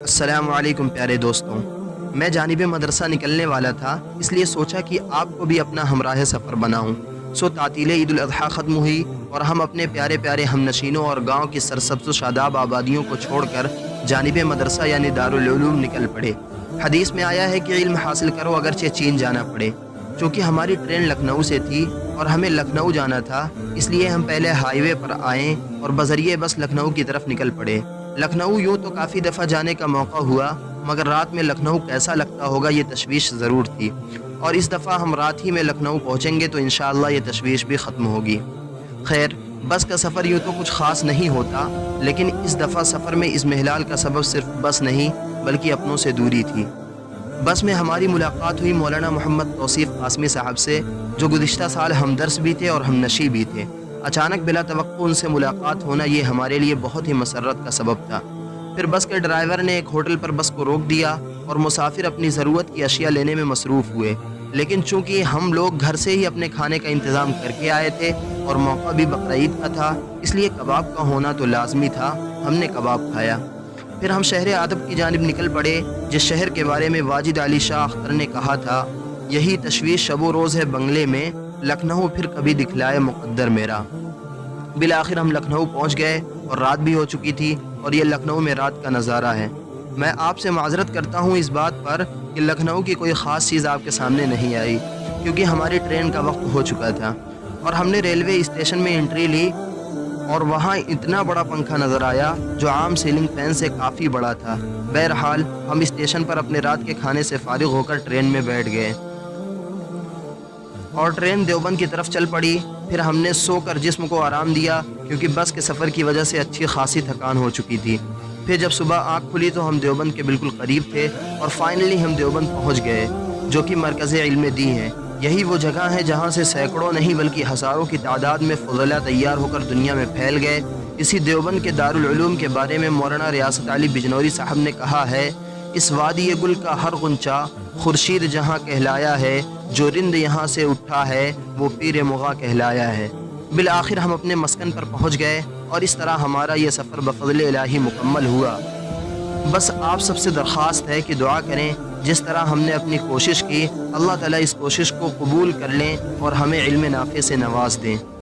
السلام علیکم پیارے دوستوں، میں جانب مدرسہ نکلنے والا تھا، اس لیے سوچا کہ آپ کو بھی اپنا ہمراہ سفر بناؤں۔ تعطیل عید الاضحیٰ ختم ہوئی اور ہم اپنے پیارے پیارے ہم نشینوں اور گاؤں کی سرسبز و شاداب آبادیوں کو چھوڑ کر جانب مدرسہ یعنی دارالعلوم نکل پڑے۔ حدیث میں آیا ہے کہ علم حاصل کرو اگرچہ چین جانا پڑے۔ چونکہ ہماری ٹرین لکھنؤ سے تھی اور ہمیں لکھنؤ جانا تھا، اس لیے ہم پہلے ہائی وے پر آئیں اور بذریعہ بس لکھنؤ کی طرف نکل پڑے۔ لکھنؤ یوں تو کافی دفعہ جانے کا موقع ہوا، مگر رات میں لکھنؤ کیسا لگتا ہوگا یہ تشویش ضرور تھی، اور اس دفعہ ہم رات ہی میں لکھنؤ پہنچیں گے تو انشاءاللہ یہ تشویش بھی ختم ہوگی۔ خیر، بس کا سفر یوں تو کچھ خاص نہیں ہوتا، لیکن اس دفعہ سفر میں اس محلال کا سبب صرف بس نہیں بلکہ اپنوں سے دوری تھی۔ بس میں ہماری ملاقات ہوئی مولانا محمد توصیف قاسمی صاحب سے، جو گزشتہ سال ہمدرس بھی تھے اور ہم نشی بھی تھے۔ اچانک بلا توقع ان سے ملاقات ہونا یہ ہمارے لیے بہت ہی مسرت کا سبب تھا۔ پھر بس کے ڈرائیور نے ایک ہوٹل پر بس کو روک دیا اور مسافر اپنی ضرورت کی اشیاء لینے میں مصروف ہوئے، لیکن چونکہ ہم لوگ گھر سے ہی اپنے کھانے کا انتظام کر کے آئے تھے اور موقع بھی بقرعید کا تھا، اس لیے کباب کا ہونا تو لازمی تھا۔ ہم نے کباب کھایا، پھر ہم شہر ادب کی جانب نکل پڑے، جس شہر کے بارے میں واجد علی شاہ اختر نے کہا تھا، یہی تشویش شب و روز ہے بنگلے میں، لکھنؤ پھر کبھی دکھلائے مقدر میرا۔ بالآخر ہم لکھنؤ پہنچ گئے اور رات بھی ہو چکی تھی، اور یہ لکھنؤ میں رات کا نظارہ ہے۔ میں آپ سے معذرت کرتا ہوں اس بات پر کہ لکھنؤ کی کوئی خاص چیز آپ کے سامنے نہیں آئی، کیونکہ ہماری ٹرین کا وقت ہو چکا تھا، اور ہم نے ریلوے اسٹیشن میں انٹری لی اور وہاں اتنا بڑا پنکھا نظر آیا جو عام سیلنگ فین سے کافی بڑا تھا۔ بہرحال ہم اسٹیشن پر اپنے رات کے کھانے سے فارغ ہو کر ٹرین میں بیٹھ گئے اور ٹرین دیوبند کی طرف چل پڑی۔ پھر ہم نے سو کر جسم کو آرام دیا، کیونکہ بس کے سفر کی وجہ سے اچھی خاصی تھکان ہو چکی تھی۔ پھر جب صبح آنکھ کھلی تو ہم دیوبند کے بالکل قریب تھے، اور فائنلی ہم دیوبند پہنچ گئے، جو کہ مرکز علم دین ہے۔ یہی وہ جگہ ہے جہاں سے سینکڑوں نہیں بلکہ ہزاروں کی تعداد میں فضلاء تیار ہو کر دنیا میں پھیل گئے۔ اسی دیوبند کے دارالعلوم کے بارے میں مولانا ریاست علی بجنوری صاحب نے کہا ہے، اس وادی گل کا ہر غنچہ خورشید جہاں کہلایا ہے، جو رند یہاں سے اٹھا ہے وہ پیر مغاں کہلایا ہے۔ بالآخر ہم اپنے مسکن پر پہنچ گئے، اور اس طرح ہمارا یہ سفر بفضل الہی مکمل ہوا۔ بس آپ سب سے درخواست ہے کہ دعا کریں، جس طرح ہم نے اپنی کوشش کی، اللہ تعالیٰ اس کوشش کو قبول کر لیں اور ہمیں علم نافع سے نواز دیں۔